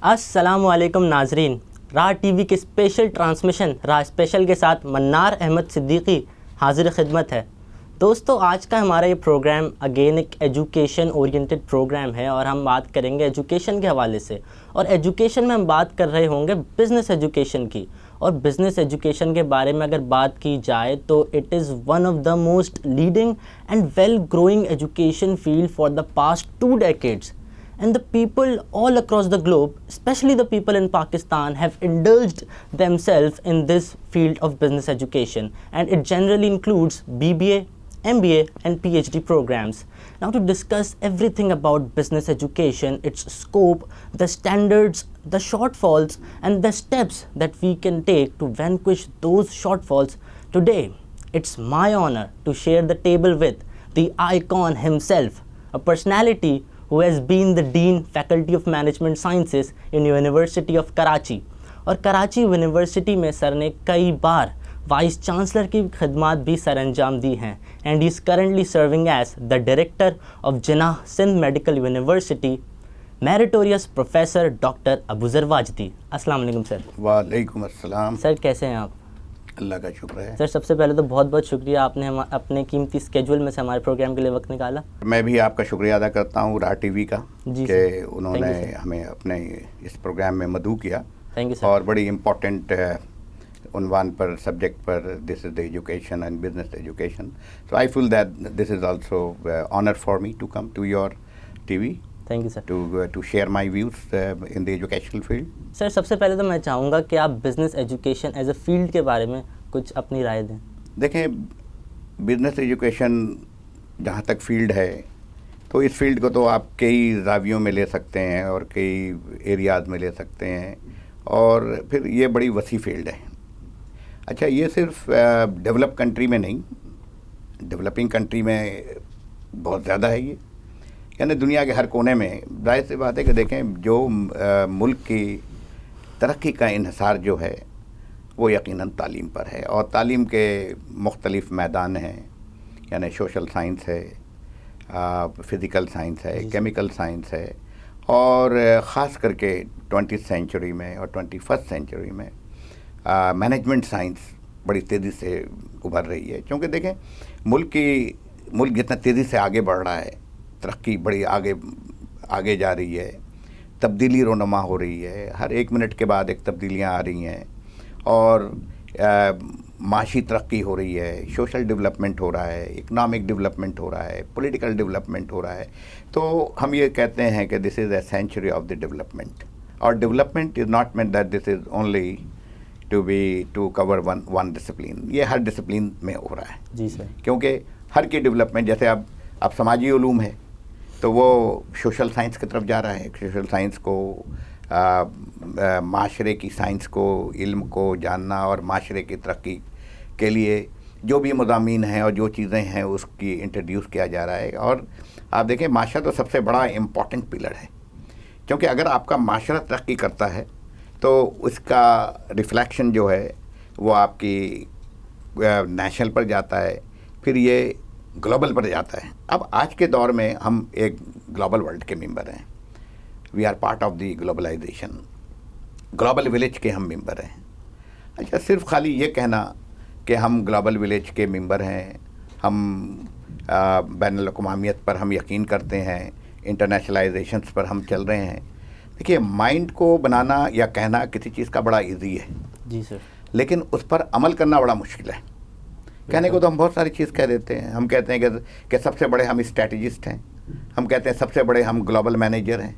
अस्सलामुअलैकुम नाजरीन, राह टीवी के स्पेशल ट्रांसमिशन राह स्पेशल के साथ मन्नार अहमद सिद्दीकी हाजिर खिदमत है। दोस्तों, आज का हमारा ये प्रोग्राम अगेन एक एजुकेशन ओरिएंटेड प्रोग्राम है और हम बात करेंगे एजुकेशन के हवाले से। और एजुकेशन में हम बात कर रहे होंगे बिज़नेस एजुकेशन की। और बिज़नेस एजुकेशन के बारे में अगर बात की जाए तो it is one of the most leading and well growing education field for the past 2 decades. And the people all across the globe, especially the people in Pakistan, have indulged themselves in this field of business education, and it generally includes BBA, MBA and PhD programs. Now, to discuss everything about business education, its scope, the standards, the shortfalls and the steps that we can take to vanquish those shortfalls, today it's my honor to share the table with the icon himself, a personality who has been the Dean Faculty of Management Sciences in University of Karachi. और Karachi university में sir ने कई बार vice chancellor की खिदमात भी sir अंजाम दी हैं and is currently serving as the director of Jinnah Sindh medical university, meritorious professor doctor Abuzar Wajdi. अस्सलाम वालेकुम सर। वालेकुम अस्सलाम। सर कैसे हैं आप? अल्लाह का शुक्र है। सर सबसे पहले तो बहुत बहुत शुक्रिया, आपने अपने कीमती स्केड्यूल में से हमारे प्रोग्राम के लिए वक्त निकाला। मैं भी आपका शुक्रिया अदा करता हूँ राह टीवी का कि उन्होंने हमें अपने इस प्रोग्राम में मदऊ किया। Thank you sir. और बड़ी इम्पोर्टेंट उन्वान पर, सब्जेक्ट पर, this is the education and business education. So I feel that this is also honour for me to come to your TV. Thank you sir. To share my views in the educational field. Sir सबसे पहले तो मैं चाहूँगा कि आप business education as a field के बारे में कुछ अपनी राय दें। देखें, बिजनेस एजुकेशन जहाँ तक फील्ड है तो इस फील्ड को तो आप कई जावियों में ले सकते हैं और कई एरियाज़ में ले सकते हैं और फिर ये बड़ी वसी फील्ड है। अच्छा, ये सिर्फ डेवलप कंट्री में नहीं, डेवलपिंग कंट्री में बहुत ज़्यादा है ये, यानी दुनिया के हर कोने में। जाहिर सी बात है कि देखें, जो मुल्क की तरक्की का इन्हिसार जो है वो यकीनन तालीम पर है। और तालीम के मुख्तलिफ़ मैदान हैं, यानी सोशल साइंस है, फ़िज़िकल साइंस है, केमिकल साइंस है, और ख़ास करके 20th सेंचुरी में और 21st सेंचुरी में मैनेजमेंट साइंस बड़ी तेज़ी से उभर रही है। क्योंकि देखें, मुल्क जितना तेज़ी से आगे बढ़ रहा है, तरक्की बड़ी आगे जा रही है, तब्दीली रोनुमा हो रही है, हर 1 मिनट के बाद एक तब्दीलियाँ आ रही हैं और माशी तरक्की हो रही है, सोशल डेवलपमेंट हो रहा है, इकनॉमिक डेवलपमेंट हो रहा है, पॉलिटिकल डेवलपमेंट हो रहा है। तो हम ये कहते हैं कि this is a century of the development. और development is not mean that this is only to cover one discipline. ये हर डिसिप्लिन में हो रहा है। जी सर। क्योंकि हर की डेवलपमेंट, जैसे अब समाजी उलूम है तो वो सोशल साइंस की तरफ जा रहा है। सोशल साइंस को माशरे की साइंस को, इल्म को जानना और माशरे की तरक्की के लिए जो भी मज़ामीन हैं और जो चीज़ें हैं उसकी इंट्रोड्यूस किया जा रहा है। और आप देखें, माशरा तो सबसे बड़ा इम्पॉर्टेंट पिलर है, क्योंकि अगर आपका माशरा तरक्की करता है तो उसका रिफ्लेक्शन जो है वो आपकी नेशनल पर जाता है, फिर ये ग्लोबल पर जाता है। अब आज के दौर में हम एक ग्लोबल वर्ल्ड के मेंबर हैं। We are part of the globalization, global village के हम मेंबर हैं। अच्छा, सिर्फ खाली ये कहना कि हम ग्लोबल विलेज के मेंबर हैं, हम बैनुल अक़वामियत पर हम यकीन करते हैं, इंटरनेशनलाइजेशंस पर हम चल रहे हैं। देखिए, माइंड को बनाना या कहना किसी चीज़ का बड़ा इजी है। जी सर। लेकिन उस पर अमल करना बड़ा मुश्किल है। कहने को तो हम बहुत सारी चीज़ कह देते हैं। हम कहते हैं कि सबसे बड़े हम स्ट्रैटेजिस्ट हैं, हम कहते हैं सबसे बड़े हम ग्लोबल मैनेजर हैं,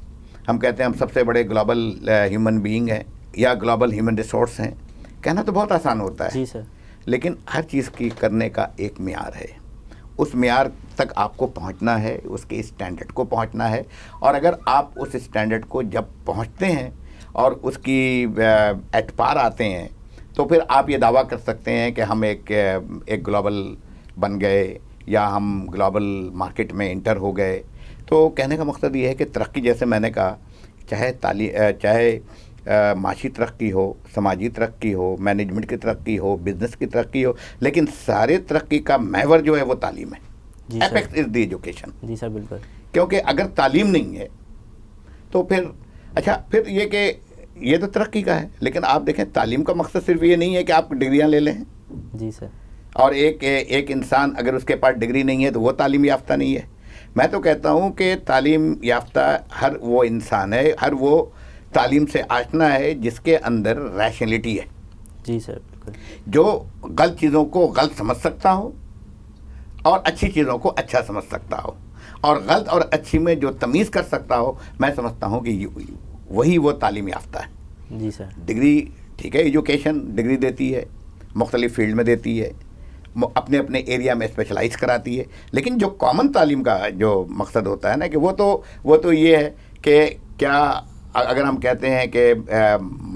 हम कहते हैं हम सबसे बड़े ग्लोबल ह्यूमन बीइंग हैं या ग्लोबल ह्यूमन रिसोर्स हैं। कहना तो बहुत आसान होता है। जी सर। लेकिन हर चीज़ की करने का एक मियार है। उस मियार तक आपको पहुंचना है, उसके स्टैंडर्ड को पहुंचना है। और अगर आप उस स्टैंडर्ड को जब पहुंचते हैं और उसकी एट पार आते हैं तो फिर आप ये दावा कर सकते हैं कि हम एक ग्लोबल बन गए या हम ग्लोबल मार्केट में इंटर हो गए। तो कहने का मकसद ये है कि तरक्की, जैसे मैंने कहा, चाहे माशी तरक्की हो, समाजी तरक्की हो, मैनेजमेंट की तरक्की हो, बिज़नेस की तरक्की हो, लेकिन सारे तरक्की का महवर जो है वो तालीम है। Apex is the education. जी सर, बिल्कुल। क्योंकि अगर तालीम नहीं है तो फिर अच्छा, फिर ये कि ये तो तरक्की का है, लेकिन आप देखें तालीम का मकसद सिर्फ ये नहीं है कि आप डिग्रियां ले लें। जी सर। और एक इंसान अगर उसके पास डिग्री नहीं है तो वो तालीम याफ्ता नहीं है। मैं तो कहता हूँ कि तालीम याफ्ता हर वो इंसान है, हर वो तालीम से आशना है जिसके अंदर रैशनलिटी है। जी सर, बिल्कुल। जो गलत चीज़ों को गलत समझ सकता हो और अच्छी चीज़ों को अच्छा समझ सकता हो, और गलत और अच्छी में जो तमीज़ कर सकता हो, मैं समझता हूँ कि वही वो तालीम याफ्ता है। जी सर। डिग्री ठीक है, एजुकेशन डिग्री देती है, मुख्तलिफ फील्ड में देती है, अपने अपने एरिया में स्पेशलाइज कराती है, लेकिन जो कॉमन तालीम का जो मकसद होता है ना कि वो तो ये है कि क्या अगर हम कहते हैं कि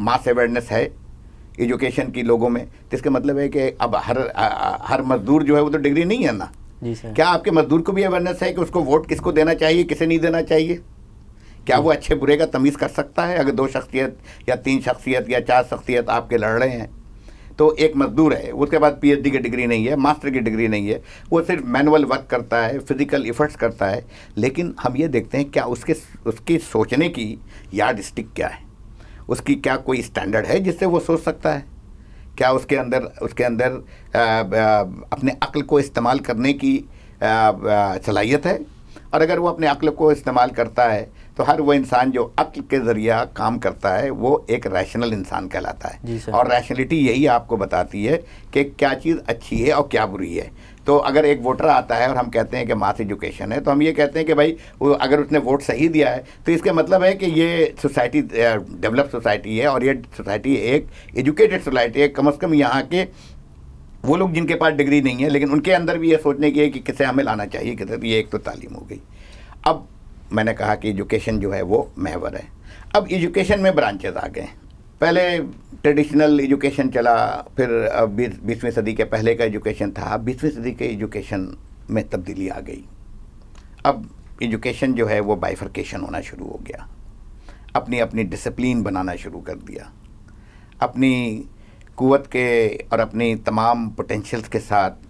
मास अवेयरनेस है एजुकेशन की लोगों में, तो इसका मतलब है कि अब हर मजदूर जो है वो तो डिग्री नहीं है ना। जी सर। क्या आपके मजदूर को भी अवेयरनेस है कि उसको वोट किसको देना चाहिए, किसे नहीं देना चाहिए? क्या वो अच्छे बुरे का तमीज़ कर सकता है? अगर 2 शख्सियत या 3 शख्सियत या 4 शख्सियत आपके लड़ रहे हैं, तो एक मजदूर है, उसके बाद PhD की डिग्री नहीं है, मास्टर की डिग्री नहीं है, वो सिर्फ मैनुअल वर्क करता है, फिजिकल एफर्ट्स करता है, लेकिन हम ये देखते हैं क्या उसकी सोचने की यार्ड स्टिक क्या है, उसकी क्या कोई स्टैंडर्ड है जिससे वो सोच सकता है? क्या उसके अंदर अपने अक्ल को इस्तेमाल करने की सलाहियत है? और अगर वो अपने अक्ल को इस्तेमाल करता है तो हर वो इंसान जो अक्ल के ज़रिया काम करता है वो एक रैशनल इंसान कहलाता है। और रैशनलिटी यही आपको बताती है कि क्या चीज़ अच्छी है और क्या बुरी है। तो अगर एक वोटर आता है और हम कहते हैं कि मास एजुकेशन है, तो हम ये कहते हैं कि भाई वो अगर उसने वोट सही दिया है तो इसका मतलब है कि ये सोसाइटी डेवलप सोसाइटी है, और ये सोसाइटी एक एजुकेटेड सोसाइटी है। कम से कम यहाँ के वो लोग जिनके पास डिग्री नहीं है लेकिन उनके अंदर भी ये सोचने की है कि किसे हमें लाना चाहिए, किसे, ये एक तो तालीम हो गई। अब मैंने कहा कि एजुकेशन जो है वो महवर है। अब एजुकेशन में ब्रांचेस आ गए। पहले ट्रेडिशनल एजुकेशन चला, फिर 20वीं सदी के पहले का एजुकेशन था, 20वीं सदी के एजुकेशन में तब्दीली आ गई। अब एजुकेशन जो है वो बाइफर्केशन होना शुरू हो गया, अपनी अपनी डिसिप्लिन बनाना शुरू कर दिया, अपनी कुव्वत के और अपनी तमाम पोटेंशियल्स के साथ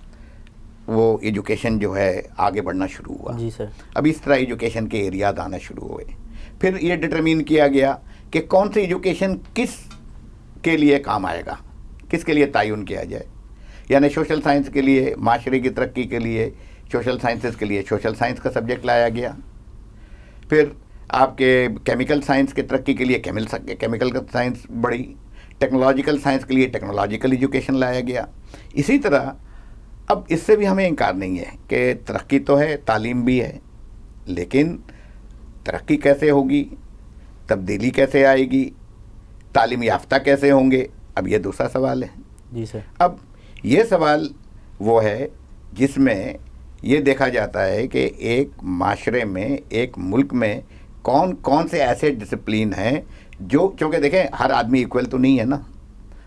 वो एजुकेशन जो है आगे बढ़ना शुरू हुआ। जी सर। अब इस तरह एजुकेशन के एरियाज आना शुरू हुए। फिर ये डिटरमिन किया गया कि कौन सी एजुकेशन किस के लिए काम आएगा, किसके लिए तयन किया जाए। यानी सोशल साइंस के लिए, माशरे की तरक्की के लिए, सोशल साइंसेस के लिए सोशल साइंस का सब्जेक्ट लाया गया। फिर आपके केमिकल साइंस की तरक्की के लिए केमिकल का साइंस बढ़ी, टेक्नोलॉजिकल साइंस के लिए टेक्नोलॉजिकल एजुकेशन लाया गया। इसी तरह अब इससे भी हमें इनकार नहीं है कि तरक्की तो है, तालीम भी है, लेकिन तरक्की कैसे होगी, तब्दीली कैसे आएगी, तालीम याफ्ता कैसे होंगे, अब ये दूसरा सवाल है। जी सर। अब ये सवाल वो है जिसमें ये देखा जाता है कि एक माशरे में, एक मुल्क में कौन कौन से ऐसे डिसिप्लिन हैं जो, क्योंकि देखें हर आदमी इक्वल तो नहीं है ना।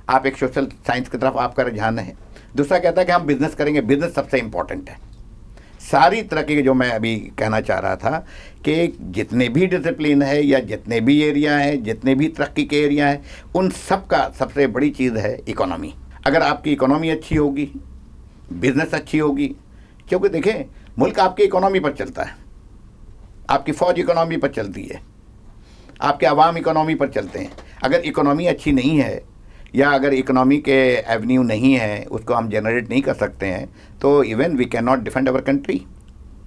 आप एक सोशल साइंस की तरफ आपका रुझान है, दूसरा कहता है कि हम बिज़नेस करेंगे, बिज़नेस सबसे इम्पॉर्टेंट है। सारी तरह की जो मैं अभी कहना चाह रहा था कि जितने भी डिसिप्लिन है या जितने भी एरिया हैं, जितने भी तरक्की के एरिया हैं, उन सब का सबसे बड़ी चीज़ है इकोनॉमी। अगर आपकी इकोनॉमी अच्छी होगी, बिज़नेस अच्छी होगी, क्योंकि देखें मुल्क आपकी इकोनॉमी पर चलता है, आपकी फ़ौज इकोनॉमी पर चलती है, आपके अवाम इकोनॉमी पर चलते हैं। अगर इकोनॉमी अच्छी नहीं है या अगर इकोनॉमी के एवेन्यू नहीं है, उसको हम जनरेट नहीं कर सकते हैं, तो even we can not defend our country.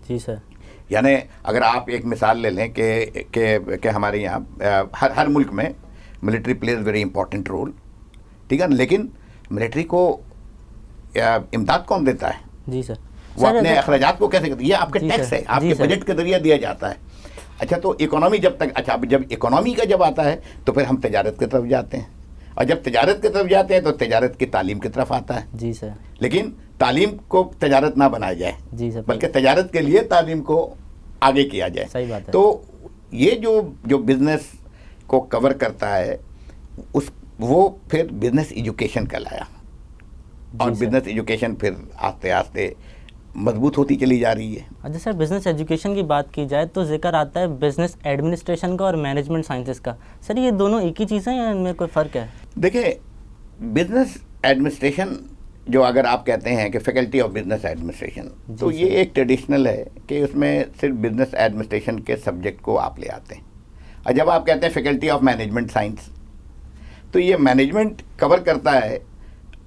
जी सर। यानी अगर आप एक मिसाल ले लें कि हमारे यहाँ हर मुल्क में military plays very important role, ठीक है ना, लेकिन मिलिट्री को इमदाद कौन देता है? जी सर। वो अपने अखराजात को कैसे करती है? ये आपके टैक्स है, आपके बजट के जरिए दिया जाता है। अच्छा, तो इकोनॉमी जब तक, अच्छा जब इकोनॉमी का जब आता है तो फिर हम तजारत की तरफ जाते हैं, और जब तजारत की तरफ जाते हैं तो तजारत की तालीम की तरफ आता है। जी सर। लेकिन तालीम को तजारत ना बनाया जाए, जी सर, बल्कि तजारत के लिए तालीम को आगे किया जाए। सही बात है। तो ये जो बिज़नेस को कवर करता है वो फिर बिज़नेस एजुकेशन कहलाया, और बिज़नेस एजुकेशन फिर आस्ते आस्ते मजबूत होती चली जा रही है। अच्छा सर, बिज़नेस एजुकेशन की बात की जाए तो जिक्र आता है बिज़नेस एडमिनिस्ट्रेशन का और मैनेजमेंट साइंसेस का। सर ये दोनों एक ही चीज़ हैं या इनमें कोई फ़र्क है? देखिए, बिज़नेस एडमिनिस्ट्रेशन जो अगर आप कहते हैं कि फैकल्टी ऑफ बिज़नेस एडमिनिस्ट्रेशन, तो ये एक ट्रेडिशनल है कि उसमें सिर्फ बिज़नेस एडमिनिस्ट्रेशन के सब्जेक्ट को आप ले आते हैं और जब आप कहते हैं फैकल्टी ऑफ मैनेजमेंट साइंस, तो ये मैनेजमेंट कवर करता है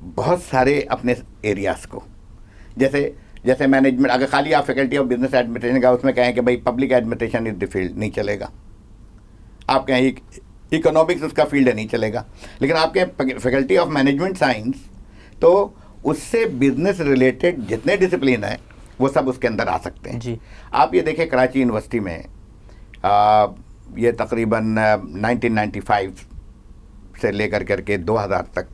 बहुत सारे अपने एरियाज़ को। जैसे मैनेजमेंट, अगर खाली आप फैकल्टी ऑफ बिजनेस एडमिनिस्ट्रेशन का उसमें कहें कि भाई public administration is the field, नहीं चलेगा। आप कहें इकोनॉमिक्स उसका फील्ड है, नहीं चलेगा। लेकिन आपके फैकल्टी ऑफ मैनेजमेंट साइंस, तो उससे बिजनेस रिलेटेड जितने डिसिप्लिन हैं वो सब उसके अंदर आ सकते हैं जी। आप ये देखें कराची यूनिवर्सिटी में ये तकरीबन 1995 से लेकर करके 2000 तक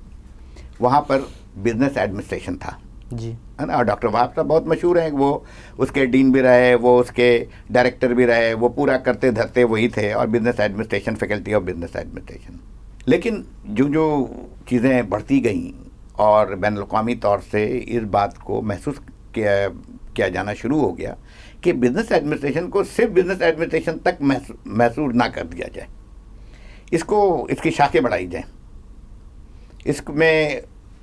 वहाँ पर बिजनेस एडमिनिस्ट्रेशन था जी, है ना। और डॉक्टर वहाब साहब बहुत मशहूर हैं, वो उसके डीन भी रहे, वो उसके डायरेक्टर भी रहे, वो पूरा करते धरते वही थे, और business administration, faculty of business administration. लेकिन जो चीज़ें बढ़ती गईं और बैनुल-अक़वामी तौर से इस बात को महसूस किया जाना शुरू हो गया कि बिजनेस एडमिनिस्ट्रेशन को सिर्फ बिजनेस एडमिनिस्ट्रेशन तक महसूस ना कर दिया जाए, इसकी शाखें बढ़ाई जाएं, इसमें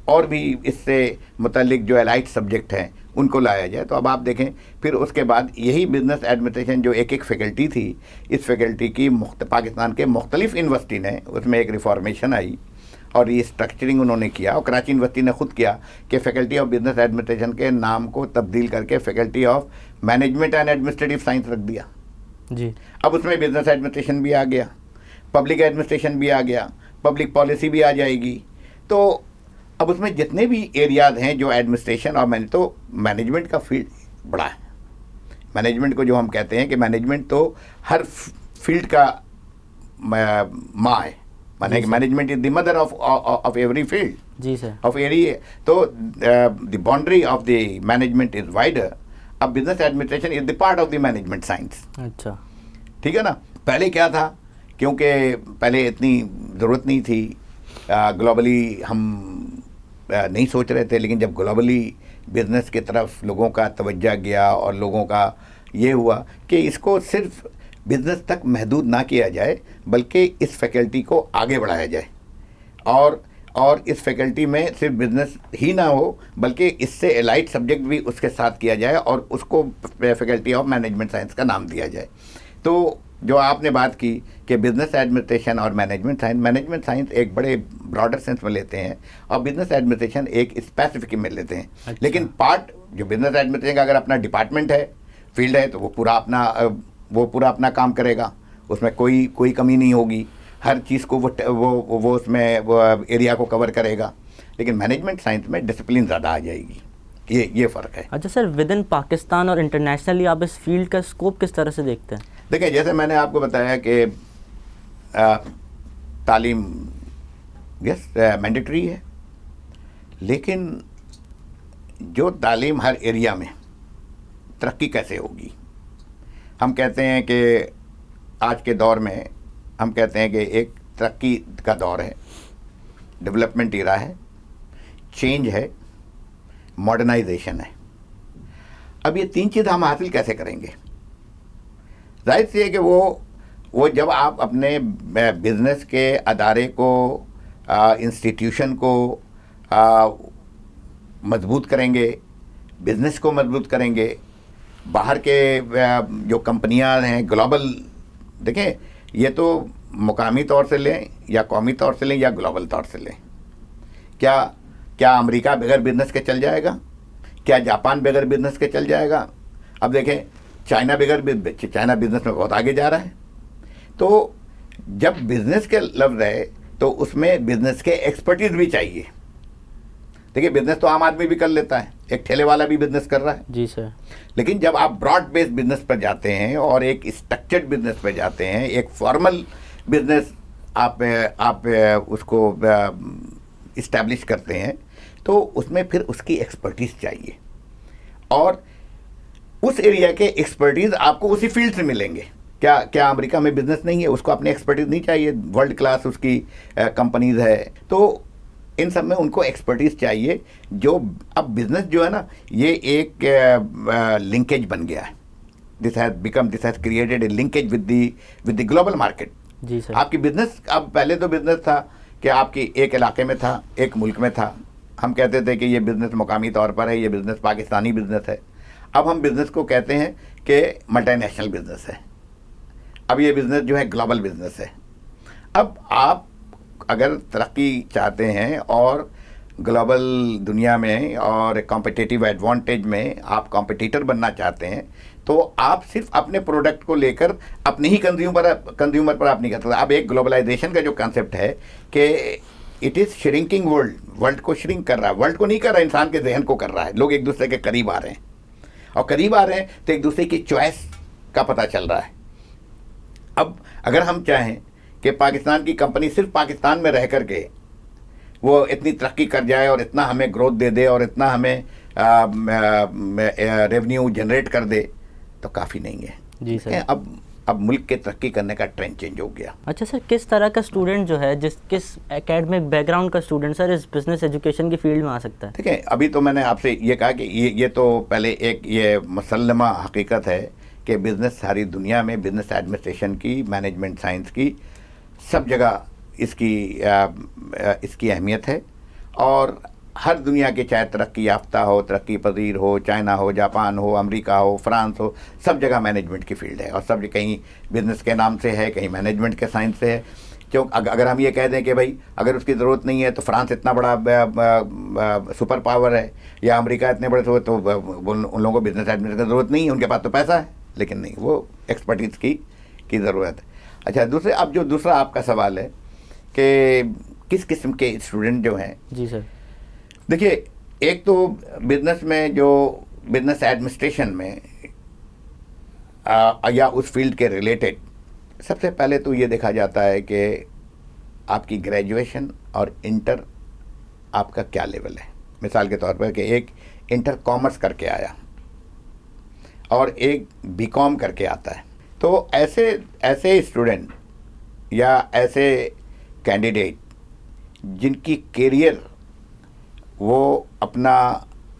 और भी इससे मुतल्लिक जो एलाइड सब्जेक्ट हैं उनको लाया जाए। तो अब आप देखें, फिर उसके बाद यही बिजनेस एडमिनिस्ट्रेशन जो एक फैकल्टी थी, इस फैकल्टी की पाकिस्तान के मुख्तलिफ यूनिवर्सिटी ने उसमें एक रिफॉर्मेशन आई और ये स्ट्रक्चरिंग उन्होंने किया, और कराची यूनिवर्सिटी ने खुद किया कि फैकल्टी ऑफ बिजनेस एडमिनिस्ट्रेशन के नाम को तब्दील करके faculty of management and administrative science रख दिया जी। अब उसमें बिजनेस एडमिनिस्ट्रेशन भी आ गया, पब्लिक एडमिनिस्ट्रेशन भी आ गया, पब्लिक पॉलिसी भी आ जाएगी। तो अब उसमें जितने भी एरियाज हैं जो एडमिनिस्ट्रेशन और तो मैनेजमेंट का फील्ड बड़ा है। मैनेजमेंट को जो हम कहते हैं कि मैनेजमेंट तो हर फील्ड का माँ है, माने कि management is the mother of every field जी सर, ऑफ एरिया। तो the boundary of the management is wider. अब business administration is the part of the management science. अच्छा, ठीक है ना। पहले क्या था, क्योंकि पहले इतनी ज़रूरत नहीं थी, ग्लोबली हम नहीं सोच रहे थे, लेकिन जब ग्लोबली बिजनेस की तरफ लोगों का तवज्जो गया और लोगों का ये हुआ कि इसको सिर्फ बिजनेस तक महदूद ना किया जाए, बल्कि इस फैकल्टी को आगे बढ़ाया जाए, और इस फैकल्टी में सिर्फ बिजनेस ही ना हो बल्कि इससे एलाइड सब्जेक्ट भी उसके साथ किया जाए और उसको फैकल्टी ऑफ मैनेजमेंट साइंस का नाम दिया जाए। तो जो आपने बात की कि बिजनेस एडमिनिस्ट्रेशन और मैनेजमेंट साइंस एक बड़े ब्रॉडर सेंस में लेते हैं और बिजनेस एडमिनिस्ट्रेशन एक स्पेसिफिक में लेते हैं। अच्छा। लेकिन पार्ट जो बिजनेस एडमिनिस्ट्रेशन का अगर अपना डिपार्टमेंट है, फील्ड है, तो वो पूरा अपना काम करेगा, उसमें कोई कमी नहीं होगी, हर चीज़ को वो उसमें वो एरिया को कवर करेगा। लेकिन मैनेजमेंट साइंस में डिसिप्लिन ज़्यादा आ जाएगी, ये फ़र्क है। अच्छा सर, विद इन पाकिस्तान और इंटरनेशनली आप इस फील्ड का स्कोप किस तरह से देखते हैं? देखिए, जैसे मैंने आपको बताया कि तालीम मैंडेटरी है, लेकिन जो तालीम हर एरिया में तरक्की कैसे होगी, हम कहते हैं कि आज के दौर में हम कहते हैं कि एक तरक्की का दौर है, डेवलपमेंट इरा है, चेंज है, मॉडर्नाइजेशन है। अब ये तीन चीज़ हम हासिल कैसे करेंगे? जाहिर सी है कि वो जब आप अपने बिजनेस के अदारे को, इंस्टीट्यूशन को मजबूत करेंगे, बिजनेस को मजबूत करेंगे, बाहर के जो कंपनियां हैं ग्लोबल, देखें ये तो मुकामी तौर से लें या कौमी तौर से लें या ग्लोबल तौर से लें, क्या अमेरिका बगैर बिजनेस के चल जाएगा? क्या जापान बगैर बिजनेस के चल जाएगा? अब देखें चाइना बिजनेस में बहुत आगे जा रहा है। तो जब बिजनेस के लफ्ज़ है तो उसमें बिजनेस के एक्सपर्टीज भी चाहिए। देखिए, बिजनेस तो आम आदमी भी कर लेता है, एक ठेले वाला भी बिजनेस कर रहा है जी सर। लेकिन जब आप ब्रॉड बेस्ड बिजनेस पर जाते हैं और एक स्ट्रक्चर्ड बिजनेस पर जाते हैं, एक फॉर्मल बिजनेस आप उसको इस्टेब्लिश करते हैं, तो उसमें फिर उसकी एक्सपर्टीज़ चाहिए, और उस एरिया के एक्सपर्टीज़ आपको उसी फील्ड से मिलेंगे। क्या अमेरिका में बिजनेस नहीं है? उसको अपनी एक्सपर्टीज़ नहीं चाहिए? वर्ल्ड क्लास उसकी कंपनीज़ है, तो इन सब में उनको एक्सपर्टीज़ चाहिए। जो अब बिजनेस जो है ना, ये एक लिंकेज बन गया है। This has created a linkage with the global market. जी सर। आपकी बिजनेस, अब पहले तो बिजनेस था कि आपकी एक इलाके में था, एक मुल्क में था, हम कहते थे कि ये बिज़नेस मुकामी तौर पर है, ये बिज़नेस पाकिस्तानी बिज़नेस है। अब हम बिज़नेस को कहते हैं कि मल्टीनेशनल बिज़नेस है। अब ये बिज़नेस जो है ग्लोबल बिज़नेस है। अब आप अगर तरक्की चाहते हैं और ग्लोबल दुनिया में और कॉम्पिटिटिव एडवांटेज में आप कॉम्पिटिटर बनना चाहते हैं, तो आप सिर्फ अपने प्रोडक्ट को लेकर अपने ही कंज्यूमर पर आप नहीं कर सकते। अब एक ग्लोबलाइजेशन का जो कॉन्सेप्ट है कि इट इज़ श्रिंकिंग वर्ल्ड को श्रिंक कर रहा है, वर्ल्ड को नहीं कर रहा है, इंसान के जहन को कर रहा है। लोग एक दूसरे के करीब आ रहे हैं, और करीब आ रहे हैं तो एक दूसरे की चॉइस का पता चल रहा है। अब अगर हम चाहें कि पाकिस्तान की कंपनी सिर्फ पाकिस्तान में रह कर के वो इतनी तरक्की कर जाए और इतना हमें ग्रोथ दे दे और इतना हमें रेवेन्यू जनरेट कर दे, तो काफ़ी नहीं है जी सर। अब मुल्क के तरक्की करने का ट्रेंड चेंज हो गया। अच्छा सर, किस तरह का स्टूडेंट जो है, किस एकेडमिक बैकग्राउंड का स्टूडेंट सर इस बिज़नेस एजुकेशन की फील्ड में आ सकता है? ठीक है, अभी तो मैंने आपसे ये कहा कि ये तो पहले एक ये मुसल्लमा हकीकत है कि बिज़नेस सारी दुनिया में, बिज़नेस एडमिनिस्ट्रेशन की, मैनेजमेंट साइंस की, सब जगह इसकी अहमियत है। और हर दुनिया के, चाहे तरक्की याफ्ता हो, तरक्की पजीर हो, चाइना हो, जापान हो, अमेरिका हो, फ्रांस हो, सब जगह मैनेजमेंट की फील्ड है। और सब कहीं बिज़नेस के नाम से है, कहीं मैनेजमेंट के साइंस से है। क्यों अगर हम ये कह दें कि भाई अगर उसकी ज़रूरत नहीं है तो फ्रांस इतना बड़ा सुपर पावर है, या अमेरिका इतने बड़े, तो उन लोगों को बिज़नेस एडमिनिस्ट्रेशन की ज़रूरत नहीं है, उनके पास तो पैसा है, लेकिन नहीं, वो एक्सपर्टीज़ की ज़रूरत है। अच्छा, अब जो दूसरा आपका सवाल है कि किस किस्म के स्टूडेंट जो हैं। जी सर। देखिए, एक तो बिज़नेस में, जो बिज़नेस एडमिनिस्ट्रेशन में या उस फील्ड के रिलेटेड, सबसे पहले तो ये देखा जाता है कि आपकी ग्रेजुएशन और इंटर आपका क्या लेवल है। मिसाल के तौर पर कि एक इंटर कॉमर्स करके आया और एक बीकॉम करके आता है, तो ऐसे स्टूडेंट या ऐसे कैंडिडेट जिनकी कैरियर वो अपना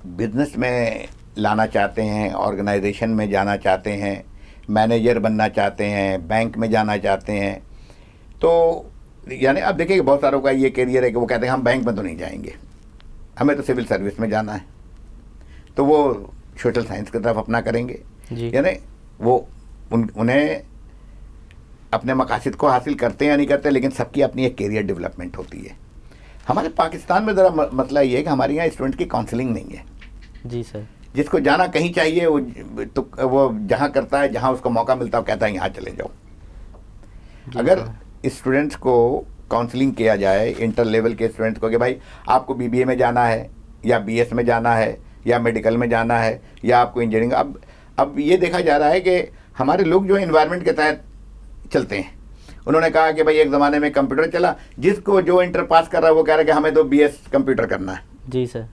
बिजनेस में लाना चाहते हैं, ऑर्गेनाइजेशन में जाना चाहते हैं, मैनेजर बनना चाहते हैं, बैंक में जाना चाहते हैं, तो यानी अब देखिए बहुत सारों का ये कैरियर है कि वो कहते हैं हम बैंक में तो नहीं जाएंगे, हमें तो सिविल सर्विस में जाना है, तो वो सोशल साइंस की तरफ अपना करेंगे। यानी वो उन्हें अपने मकासद को हासिल करते हैं या नहीं करते, लेकिन सबकी अपनी एक कैरियर डेवलपमेंट होती है। हमारे पाकिस्तान में ज़रा मसला ये है कि हमारे यहाँ स्टूडेंट की काउंसलिंग नहीं है। जी सर। जिसको जाना कहीं चाहिए वो जहाँ करता है, जहाँ उसको मौका मिलता है, कहता है यहाँ चले जाओ। अगर स्टूडेंट्स को काउंसलिंग किया जाए, इंटर लेवल के स्टूडेंट्स को, कि भाई आपको बीबीए में जाना है या बीएस में जाना है या मेडिकल में जाना है या आपको इंजीनियरिंग, अब ये देखा जा रहा है कि हमारे लोग जो एनवायरनमेंट के तहत चलते हैं। उन्होंने कहा कि भाई एक ज़माने में कंप्यूटर चला, जिसको जो इंटर पास कर रहा है वो कह रहा है कि हमें तो बीएस कंप्यूटर करना है। जी सर।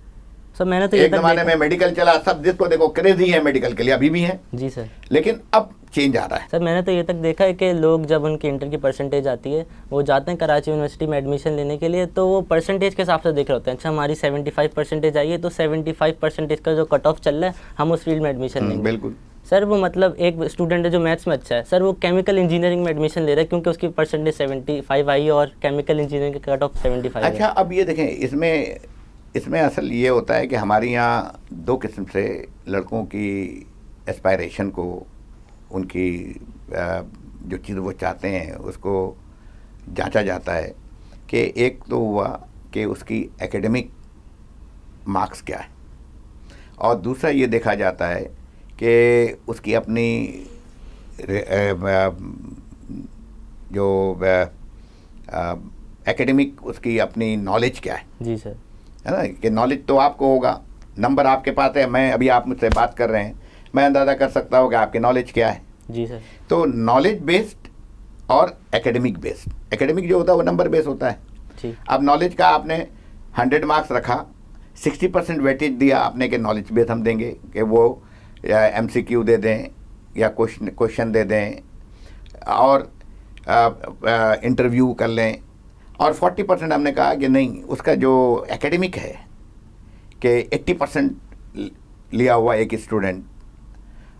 सर मैंने तो एक ज़माने में मेडिकल चला, सब जिसको देखो क्रेजी है मेडिकल के लिए, अभी भी है। जी सर। लेकिन अब चेंज आ रहा है। सर मैंने तो ये तक देखा है कि लोग जब उनकी इंटर की परसेंटेज आती है, वो जाते हैं कराची यूनिवर्सिटी में एडमिशन लेने के लिए, तो वो परसेंटेज के हिसाब से देख रहे होते हैं। अच्छा हमारी 75% आई है, तो 75% का जो कट ऑफ चल रहा है, हम उस फील्ड में एडमिशन लेंगे। बिल्कुल सर। वो मतलब एक स्टूडेंट है जो मैथ्स में अच्छा है, सर वो केमिकल इंजीनियरिंग में एडमिशन ले रहा है क्योंकि उसकी परसेंटेज 75 आई और केमिकल इंजीनियरिंग का कट ऑफ 75 है। अच्छा, अब ये देखें, इसमें असल ये होता है कि हमारे यहाँ दो किस्म से लड़कों की एस्पायरेशन को, उनकी जो चीज़ वो चाहते हैं उसको जांचा जाता है कि एक तो हुआ कि उसकी एकेडमिक मार्क्स क्या है, और दूसरा ये देखा जाता है कि उसकी अपनी जो एकेडमिक उसकी अपनी नॉलेज क्या है। जी सर। है ना, कि नॉलेज तो आपको होगा, नंबर आपके पास है, मैं अभी आप मुझसे बात कर रहे हैं, मैं अंदाज़ा कर सकता हूँ कि आपकी नॉलेज क्या है। जी सर। तो नॉलेज बेस्ड और एकेडमिक बेस्ड। एकेडमिक जो होता है वो नंबर बेस्ड होता है। जी। अब नॉलेज का आपने 100 मार्क्स रखा, 60% वेटेज दिया आपने कि नॉलेज बेस्ड हम देंगे, कि वो या MCQ दे दें या क्वेश्चन दे दें और इंटरव्यू कर लें, और 40% हमने कहा कि नहीं, उसका जो एकेडमिक है कि 80% लिया हुआ एक स्टूडेंट,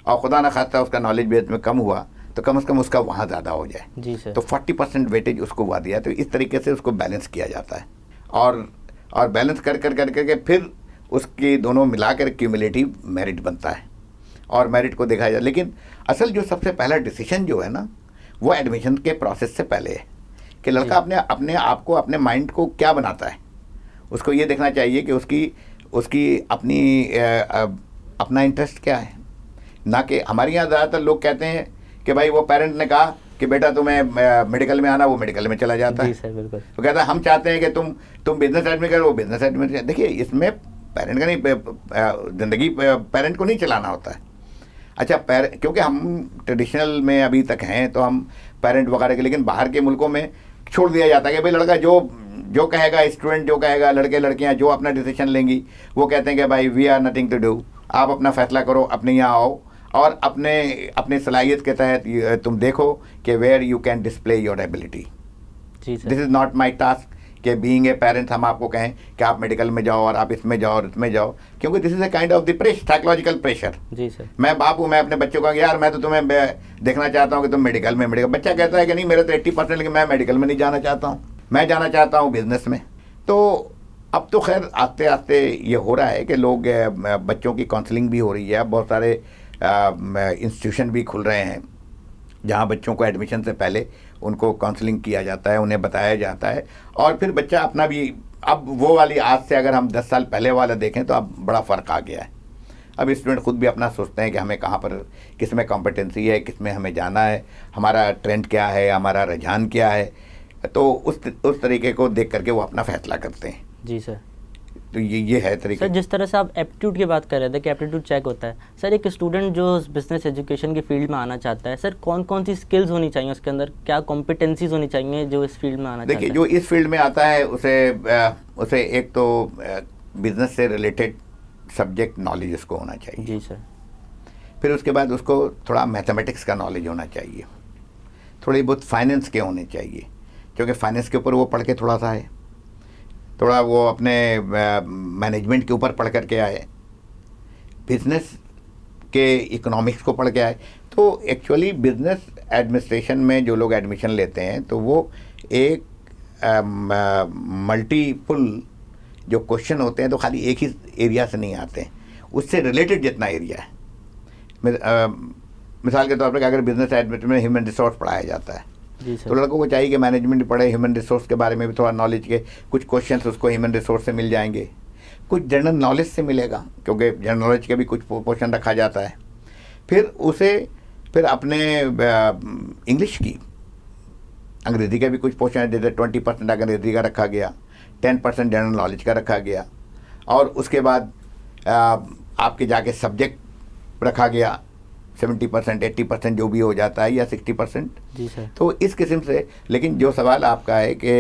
और खुदा न खास्ता उसका नॉलेज बेस में कम हुआ, तो कम से कम उसका वहाँ ज़्यादा हो जाए। जी सर। तो 40% वेटेज उसको हुआ दिया, तो इस तरीके से उसको बैलेंस किया जाता है, और बैलेंस कर फिर उसकी दोनों मिलाकर क्यूमुलेटिव मेरिट बनता है, और मेरिट को देखा जाए। लेकिन असल जो सबसे पहला डिसीजन जो है ना, वो एडमिशन के प्रोसेस से पहले है कि लड़का अपने आप को, अपने माइंड को क्या बनाता है। उसको ये देखना चाहिए कि उसकी अपना इंटरेस्ट क्या है। ना कि हमारे यहाँ ज़्यादातर लोग कहते हैं कि भाई वो पेरेंट ने कहा कि बेटा तुम्हें मेडिकल में आना, वो मेडिकल में चला जाता है। सर बिल्कुल। तो कहता है हम चाहते हैं कि तुम बिजनेस एडमिट करो, वो बिजनेस एडमिट। देखिए इसमें पेरेंट का नहीं, ज़िंदगी पेरेंट को नहीं चलाना होता है। अच्छा क्योंकि हम ट्रेडिशनल में अभी तक हैं तो हम पेरेंट वगैरह के, लेकिन बाहर के मुल्कों में छोड़ दिया जाता है कि भाई लड़का जो कहेगा, स्टूडेंट जो कहेगा, लड़के लड़कियां जो अपना डिसीजन लेंगी वो कहते हैं कि भाई we are nothing to do, आप अपना फैसला करो, अपने यहाँ आओ और अपने सलाहियत के तहत तुम देखो कि where you can display your ability. This is not my task कि बीइंग ए पेरेंट हम आपको कहें कि आप मेडिकल में जाओ और आप इसमें जाओ और इसमें जाओ, क्योंकि this is a kind of the pressure, psychological pressure. जी सर। मैं बाप हूँ, मैं अपने बच्चों को यार मैं तो तुम्हें देखना चाहता हूँ कि तुम मेडिकल में, बच्चा कहता है कि नहीं मेरे तो 80%, लेकिन मैं मेडिकल में नहीं जाना चाहता हूँ, मैं जाना चाहता हूँ बिजनेस में। तो अब तो खैर आस्ते आस्ते ये हो रहा है कि लोग बच्चों की काउंसलिंग भी हो रही है, बहुत सारे इंस्टीट्यूशन भी खुल रहे हैं जहाँ बच्चों को एडमिशन से पहले उनको काउंसलिंग किया जाता है, उन्हें बताया जाता है और फिर बच्चा अपना भी, अब वो वाली आज से अगर हम 10 साल पहले वाला देखें तो अब बड़ा फ़र्क आ गया है। अब स्टूडेंट खुद भी अपना सोचते हैं कि हमें कहाँ पर, किस में कॉम्पिटेंसी है, किस में हमें जाना है, हमारा ट्रेंड क्या है, हमारा रुझान क्या है, तो उस तरीके को देख करके वो अपना फैसला करते हैं। जी सर। तो ये है तरीका। सर जिस तरह से आप एप्टीट्यूड की बात कर रहे थे कि एप्टीट्यूड चेक होता है, सर एक स्टूडेंट जो बिजनेस एजुकेशन की फील्ड में आना चाहता है, सर कौन कौन सी स्किल्स होनी चाहिए उसके अंदर, क्या कॉम्पिटेंसीज होनी चाहिए जो इस फील्ड में आना चाहता है? देखिए जो इस फील्ड में आता है उसे एक तो बिजनेस से रिलेटेड सब्जेक्ट नॉलेज उसको होना चाहिए। जी सर। फिर उसके बाद उसको थोड़ा मैथमेटिक्स का नॉलेज होना चाहिए, थोड़ी बहुत फाइनेंस के होने चाहिए, क्योंकि फाइनेंस के ऊपर वो पढ़ के थोड़ा सा है, थोड़ा वो अपने मैनेजमेंट के ऊपर पढ़ करके आए, बिजनेस के इकोनॉमिक्स को पढ़ के आए। तो एक्चुअली बिजनेस एडमिनिस्ट्रेशन में जो लोग एडमिशन लेते हैं तो वो एक मल्टीपल जो क्वेश्चन होते हैं तो खाली एक ही एरिया से नहीं आते हैं, उससे रिलेटेड जितना एरिया है। मिसाल के तौर पर अगर बिजनेस एडमिनिस्ट्रेशन में ह्यूमन रिसोर्स पढ़ाया जाता है तो लड़कों को चाहिए कि मैनेजमेंट पढ़े, ह्यूमन रिसोर्स के बारे में भी थोड़ा नॉलेज के कुछ क्वेश्चंस उसको ह्यूमन रिसोर्स से मिल जाएंगे, कुछ जनरल नॉलेज से मिलेगा क्योंकि जनरल नॉलेज के भी कुछ पोर्शन रखा जाता है। फिर अपने इंग्लिश की, अंग्रेज़ी का भी कुछ पोर्शन है, जैसे 20% अंग्रेज़ी का रखा गया, 10% जनरल नॉलेज का रखा गया और उसके बाद आपके जाके सब्जेक्ट रखा गया 70%, 80% जो भी हो जाता है या 60%। जी सर। तो इस किस्म से, लेकिन जो सवाल आपका है कि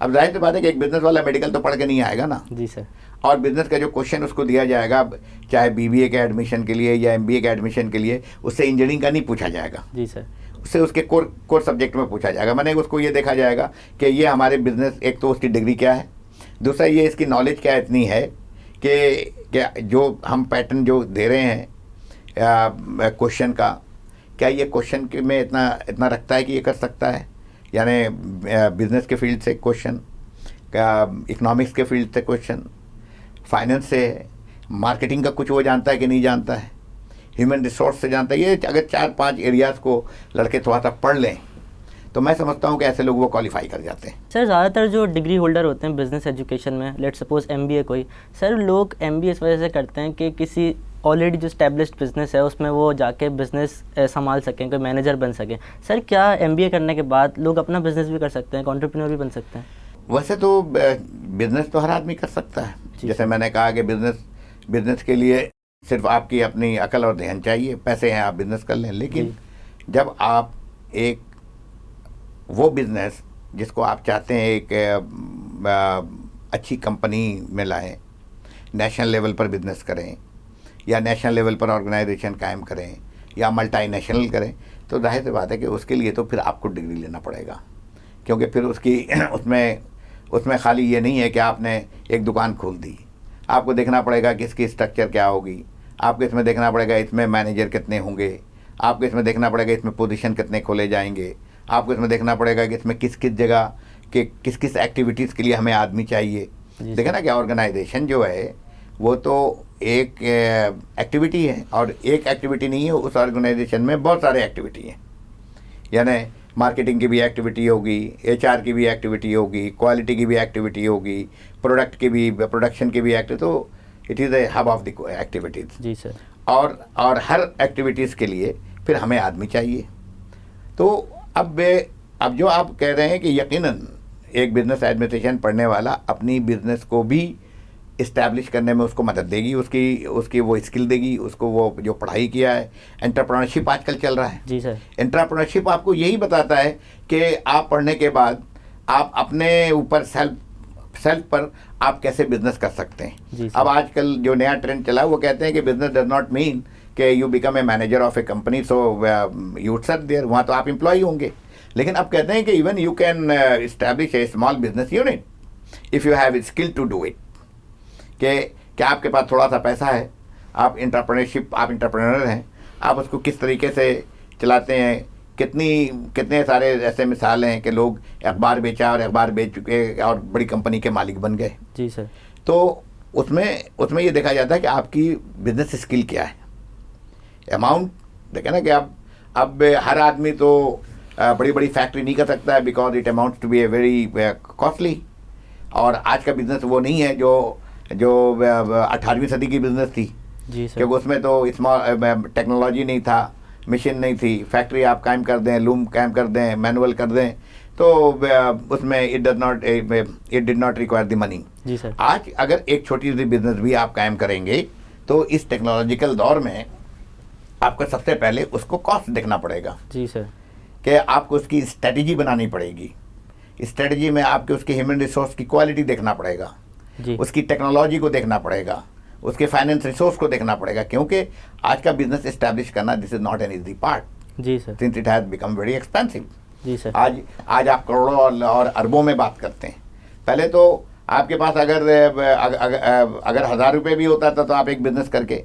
अब जाहिर सी बात है कि एक बिज़नेस वाला मेडिकल तो पढ़ के नहीं आएगा ना। जी सर। और बिज़नेस का जो क्वेश्चन उसको दिया जाएगा, चाहे BBA के एडमिशन के लिए या MBA के एडमिशन के लिए, उससे इंजीनियरिंग का नहीं पूछा जाएगा। जी सर। उससे उसके कोर सब्जेक्ट में पूछा जाएगा। मैंने उसको ये देखा जाएगा कि ये हमारे बिज़नेस, एक तो उसकी डिग्री क्या है, दूसरा ये इसकी नॉलेज क्या इतनी है कि जो हम पैटर्न जो दे रहे हैं क्वेश्चन का, क्या ये क्वेश्चन में इतना रखता है कि ये कर सकता है। यानी बिज़नेस के फील्ड से क्वेश्चन, इकोनॉमिक्स के फील्ड से क्वेश्चन, फाइनेंस से, मार्केटिंग का कुछ वो जानता है कि नहीं जानता है, ह्यूमन रिसोर्स से जानता है। ये अगर 4-5 एरियाज़ को लड़के थोड़ा सा पढ़ लें तो मैं समझता हूँ कि ऐसे लोग वो क्वालिफाई कर जाते हैं। सर ज़्यादातर जो डिग्री होल्डर होते हैं बिज़नेस एजुकेशन में, लेट सपोज MBA कोई, सर लोग MBA इस वजह से करते हैं कि किसी ऑलरेडी जो स्टैब्लिश्ड बिज़नेस है उसमें वो जाके बिज़नेस संभाल सकें, कोई मैनेजर बन सकें। सर क्या MBA करने के बाद लोग अपना बिज़नेस भी कर सकते हैं, एंटरप्रेन्योर भी बन सकते हैं? वैसे तो बिज़नेस तो हर आदमी कर सकता है। जैसे मैंने कहा कि बिज़नेस के लिए सिर्फ आपकी अपनी अकल और ध्यान चाहिए, पैसे हैं आप बिज़नेस कर लें। लेकिन जब आप एक वो बिज़नेस जिसको आप चाहते हैं एक अच्छी कंपनी में लाएं, नेशनल लेवल पर बिज़नेस करें या नेशनल लेवल पर ऑर्गेनाइजेशन कायम करें या मल्टीनेशनल करें, तो जाहिर सी बात है कि उसके लिए तो फिर आपको डिग्री लेना पड़ेगा। क्योंकि फिर उसमें खाली ये नहीं है कि आपने एक दुकान खोल दी, आपको देखना पड़ेगा कि इसकी स्ट्रक्चर क्या होगी, आपको इसमें देखना पड़ेगा इसमें मैनेजर कितने होंगे, आपको इसमें देखना पड़ेगा इसमें पोजीशन कितने खोले जाएंगे, आपको इसमें देखना पड़ेगा कि इसमें किस किस जगह के किस एक्टिविटीज़ के लिए हमें आदमी चाहिए। देखें ना कि ऑर्गेनाइजेशन जो है वो तो एक एक्टिविटी है और एक एक्टिविटी नहीं है, उस ऑर्गेनाइजेशन में बहुत सारे एक्टिविटी हैं। यानी मार्केटिंग की भी एक्टिविटी होगी, एचआर की भी एक्टिविटी होगी, क्वालिटी की भी एक्टिविटी होगी, प्रोडक्ट की भी, प्रोडक्शन की भी एक्टिविटी। तो it is a hub of the activities. जी सर। और हर एक्टिविटीज़ के लिए फिर हमें आदमी चाहिए। तो अब जो आप कह रहे हैं कि यकीनन एक बिजनेस एडमिनिस्ट्रेशन पढ़ने वाला अपनी बिजनेस को भी इस्टेब्लिश करने में उसको मदद देगी, उसकी वो स्किल देगी, उसको वो जो पढ़ाई किया है। एंटरप्रेन्योरशिप आजकल चल रहा है। जी सर। एंटरप्रेन्योरशिप आपको यही बताता है कि आप पढ़ने के बाद आप अपने ऊपर सेल्फ पर आप कैसे बिजनेस कर सकते हैं। अब आजकल जो नया ट्रेंड चला है वो कहते हैं कि बिजनेस डज नॉट मीन कि you become a manager of a company, so you serve there, वहाँ तो आप एम्प्लॉय होंगे। लेकिन अब कहते हैं कि even you can establish a small business unit if you have skill to do it. कि क्या आपके पास थोड़ा सा पैसा है, आप एंटरप्रेन्योर हैं, आप उसको किस तरीके से चलाते हैं। कितने सारे ऐसे मिसाल हैं कि लोग अखबार बेचा और अखबार बेच चुके और बड़ी कंपनी के मालिक बन गए। जी सर। तो उसमें ये देखा जाता है कि आपकी बिजनेस स्किल क्या है। अमाउंट देखें ना कि अब हर आदमी तो बड़ी बड़ी फैक्ट्री नहीं कर सकता है, because it amounts to be a very costly. और आज का बिजनेस वो नहीं है जो 18वीं सदी की बिजनेस थी। जी सर। क्योंकि उसमें तो स्मॉल टेक्नोलॉजी नहीं था, मशीन नहीं थी, फैक्ट्री आप कायम कर दें, लूम कायम कर दें, मैनुअल कर दें, तो उसमें it did not require the money. जी सर। आज अगर एक छोटी सी बिजनेस भी आप कायम करेंगे तो इस टेक्नोलॉजिकल दौर में आपको सबसे पहले उसको कॉस्ट देखना पड़ेगा। जी सर। कि आपको उसकी स्ट्रेटजी बनानी पड़ेगी। स्ट्रेटजी में आपके उसके ह्यूमन रिसोर्स की क्वालिटी देखना पड़ेगा, उसकी टेक्नोलॉजी को देखना पड़ेगा, उसके फाइनेंस रिसोर्स को देखना पड़ेगा। क्योंकि आज का बिजनेस एस्टैब्लिश करना this is not an easy part. जी sir. Since it has become very expensive. जी सर। आज आप करोड़ों और अरबों में बात करते हैं। पहले तो आपके पास अगर 1,000 रुपये भी होता था तो आप एक बिजनेस करके,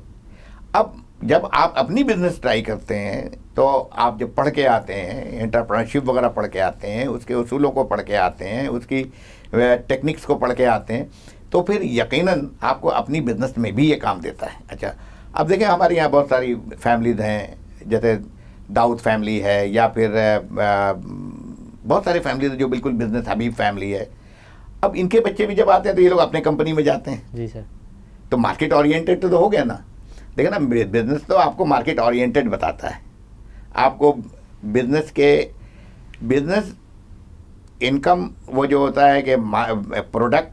अब जब आप अपनी बिजनेस ट्राई करते हैं तो आप जब पढ़ के आते हैं, एंटरप्रेन्योरशिप वगैरह पढ़ के आते हैं, उसके उसूलों को पढ़ के आते हैं, उसकी टेक्निक्स को पढ़ के आते हैं, तो फिर यकीनन आपको अपनी बिजनेस में भी ये काम देता है। अच्छा, अब देखें हमारे यहाँ बहुत सारी फैमिलीज हैं, जैसे दाऊद फैमिली है, या फिर बहुत सारी फैमिलीज जो बिल्कुल बिजनेस हबीब फैमिली है। अब इनके बच्चे भी जब आते हैं तो ये लोग अपने कंपनी में जाते हैं। जी सर। तो मार्केट ओरिएंटेड तो हो गया ना। देखिए ना, बिजनेस तो आपको मार्केट ओरिएंटेड बताता है। आपको बिजनेस इनकम वो जो होता है कि प्रोडक्ट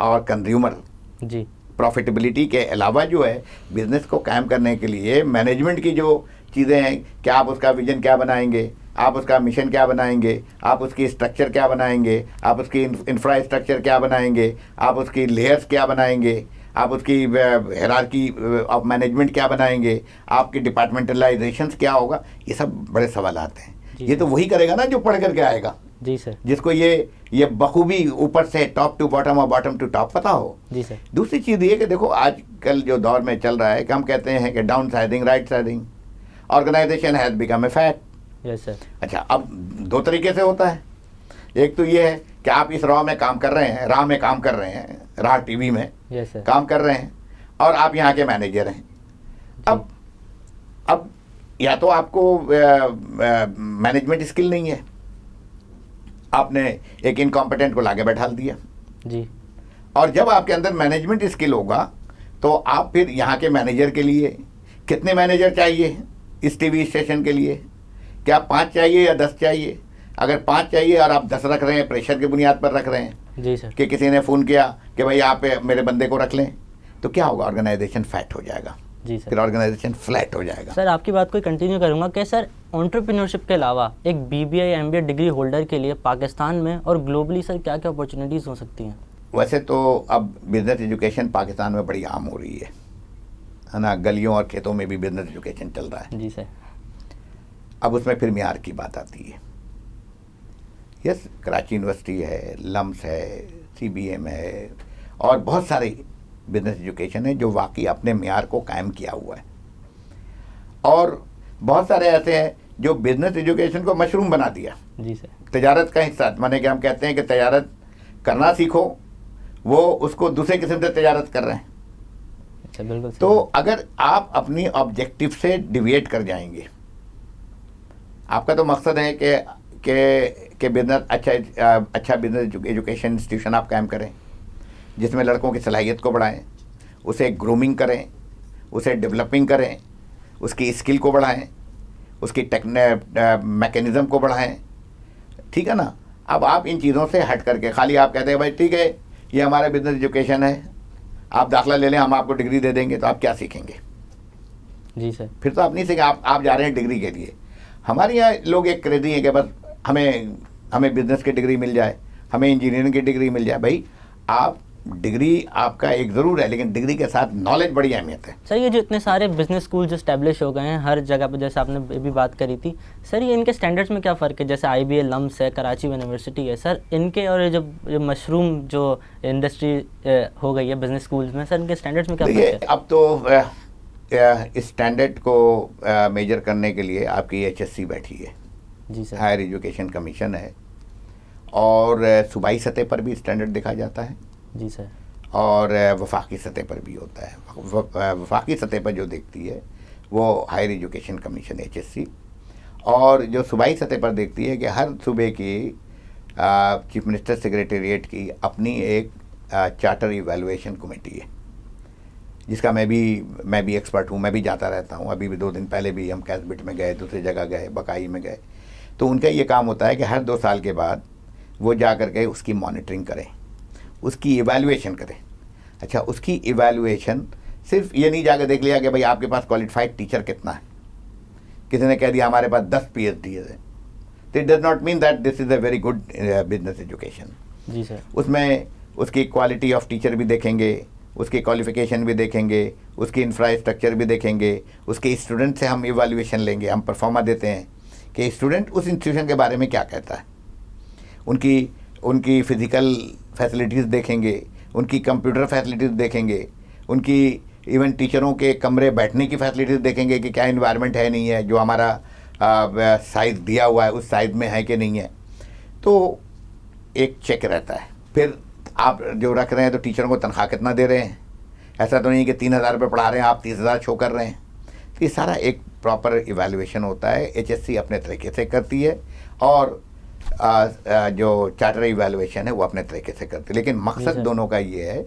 और कंज्यूमर जी प्रॉफिटेबिलिटी के अलावा जो है बिजनेस को कायम करने के लिए मैनेजमेंट की जो चीज़ें हैं कि आप उसका विजन क्या बनाएंगे, आप उसका मिशन क्या बनाएंगे, आप उसकी स्ट्रक्चर क्या बनाएंगे, आप उसकी इंफ्रास्ट्रक्चर क्या बनाएंगे, आप उसकी लेयर्स क्या बनाएंगे, आप उसकी हायरार्की ऑफ मैनेजमेंट क्या बनाएंगे, आपकी डिपार्टमेंटलाइजेशंस क्या होगा। ये सब बड़े सवाल आते हैं। ये तो वही करेगा ना जो पढ़ करके आएगा। जी सर। जिसको ये बखूबी ऊपर से टॉप टू बॉटम और बॉटम टू टॉप पता हो। जी सर। दूसरी चीज़ ये कि देखो आजकल जो दौर में चल रहा है कि हम कहते हैं कि down sizing, right sizing, organization has become a fact. Yes sir. अच्छा, अब दो तरीके से होता है। एक तो ये है कि आप इस राह में काम कर रहे हैं, राह में काम कर रहे हैं, राह टीवी में यस सर काम कर रहे हैं, और आप यहाँ के मैनेजर हैं। अब या तो आपको मैनेजमेंट स्किल नहीं है, आपने एक इनकॉम्पिटेंट को लाके बैठा दिया जी, और जब आपके अंदर मैनेजमेंट स्किल होगा तो आप फिर यहाँ के मैनेजर के लिए कितने मैनेजर चाहिए इस टीवी स्टेशन के लिए? क्या 5 चाहिए या 10 चाहिए? अगर 5 चाहिए और आप 10 रख रहे हैं, प्रेशर की बुनियाद पर रख रहे हैं जी सर, कि किसी ने फ़ोन किया कि भाई आप मेरे बंदे को रख लें, तो क्या होगा? ऑर्गेनाइजेशन फैट हो जाएगा, जी सर। फिर ऑर्गेनाइजेशन फ्लैट हो जाएगा। सर आपकी बात को कंटिन्यू करूंगा कि सर एंटरप्रेन्योरशिप के अलावा एक BBA MBA डिग्री होल्डर के लिए पाकिस्तान में और ग्लोबली सर क्या क्या अपॉर्चुनिटीज़ हो सकती हैं? वैसे तो अब बिज़नेस एजुकेशन पाकिस्तान में बड़ी आम हो रही है ना, गलियों और खेतों में भी बिज़नेस एजुकेशन चल रहा है। जी सर। अब उसमें फिर मियार की बात आती है। यस, कराची यूनिवर्सिटी है, लम्स है, CBM है, और बहुत सारे बिजनेस एजुकेशन है जो वाकई अपने मियार को कायम किया हुआ है, और बहुत सारे ऐसे हैं जो बिजनेस एजुकेशन को मशरूम बना दिया। जी सर। तजारत का हिस्सा, माने कि हम कहते हैं कि तजारत करना सीखो, वो उसको दूसरे किस्म से तजारत कर रहे हैं। अच्छा, बिल्कुल। तो अगर आप अपनी ऑब्जेक्टिव से डिविएट कर जाएंगे, आपका तो मकसद है कि बिजनेस अच्छा बिजनेस एजुकेशन इंस्टीट्यूशन आप कायम करें, जिसमें लड़कों की सलाहियत को बढ़ाएं, उसे ग्रूमिंग करें, उसे डेवलपिंग करें, उसकी स्किल को बढ़ाएं, उसकी मैकेनिज़्म को बढ़ाएं, ठीक है ना। अब आप इन चीज़ों से हट करके खाली आप कहते हैं भाई ठीक है ये हमारा बिजनेस एजुकेशन है, आप दाखिला ले लें, हम आपको डिग्री दे देंगे, तो आप क्या सीखेंगे? जी सर। फिर तो आप नहीं सीखें, आप जा रहे हैं डिग्री के लिए। हमारे यहाँ लोग एक क्रेजी है कि बस हमें बिजनेस की डिग्री मिल जाए, हमें इंजीनियरिंग की डिग्री मिल जाए। भाई आप डिग्री आपका एक ज़रूर है, लेकिन डिग्री के साथ नॉलेज बड़ी अहमियत है। सर ये जो इतने सारे बिजनेस स्कूल जो स्टैब्लिश हो गए हैं हर जगह पर, जैसे आपने भी बात करी थी सर, ये इनके स्टैंडर्ड्स में क्या फ़र्क है? जैसे IBA लम्स है, कराची यूनिवर्सिटी है सर, इनके और जो मशरूम जो इंडस्ट्री हो गई है बिजनेस स्कूल्स में, सर इनके स्टैंडर्ड्स में क्या फ़र्क है? अब तो इस स्टैंडर्ड को मेजर करने के लिए आपकी HSC बैठी है, जी सर। हायर एजुकेशन कमीशन है, और सूबाई सतह पर भी स्टैंडर्ड देखा जाता है, जी सर। और वफाकी सतह पर भी होता है। वफाकी सतह पर जो देखती है वो हायर एजुकेशन कमीशन HSC, और जो सूबाई सतह पर देखती है कि हर सूबे की चीफ मिनिस्टर सेक्रेटेरिएट की अपनी एक चार्टर इवैल्यूएशन कमेटी है, जिसका मैं भी एक्सपर्ट हूँ, मैं भी जाता रहता हूँ। अभी भी 2 दिन पहले भी हम कैसबिट में गए, दूसरी जगह गए, बकाई में गए। तो उनका ये काम होता है कि हर 2 साल के बाद वो जा कर के उसकी मॉनिटरिंग करें, उसकी इवैल्यूएशन करें। अच्छा, उसकी इवैल्यूएशन सिर्फ ये नहीं जाकर देख लिया कि भाई आपके पास क्वालिफाइड टीचर कितना है, किसी ने कह दिया हमारे पास 10 PhD है, तो it does not mean that this is a very good business education. जी सर। उसमें उसकी क्वालिटी ऑफ टीचर भी देखेंगे, उसकी क्वालिफिकेशन भी देखेंगे, उसकी इंफ्रास्ट्रक्चर भी देखेंगे, उसके स्टूडेंट से हम इवैल्यूएशन लेंगे, हम परफॉर्मा देते हैं कि स्टूडेंट उस इंस्टीट्यूशन के बारे में क्या कहता है, उनकी फ़िज़िकल फैसिलिटीज़ देखेंगे, उनकी कंप्यूटर फैसिलिटीज़ देखेंगे, उनकी इवन टीचरों के कमरे बैठने की फैसिलिटीज़ देखेंगे कि क्या इन्वायरमेंट है नहीं है, जो हमारा साइज़ दिया हुआ है उस साइज़ में है कि नहीं है। तो एक चेक रहता है। फिर आप जो रख रहे हैं तो टीचरों को तनख्वाह कितना दे रहे हैं, ऐसा तो नहीं कि 3,000 रुपये पढ़ा रहे हैं आप 30,000 शो कर रहे हैं। तो ये सारा एक प्रॉपर इवैल्यूएशन होता है, HSC अपने तरीके से करती है, और जो चार्टर इवैल्यूएशन है वो अपने तरीके से करती है। लेकिन मकसद दोनों का ये है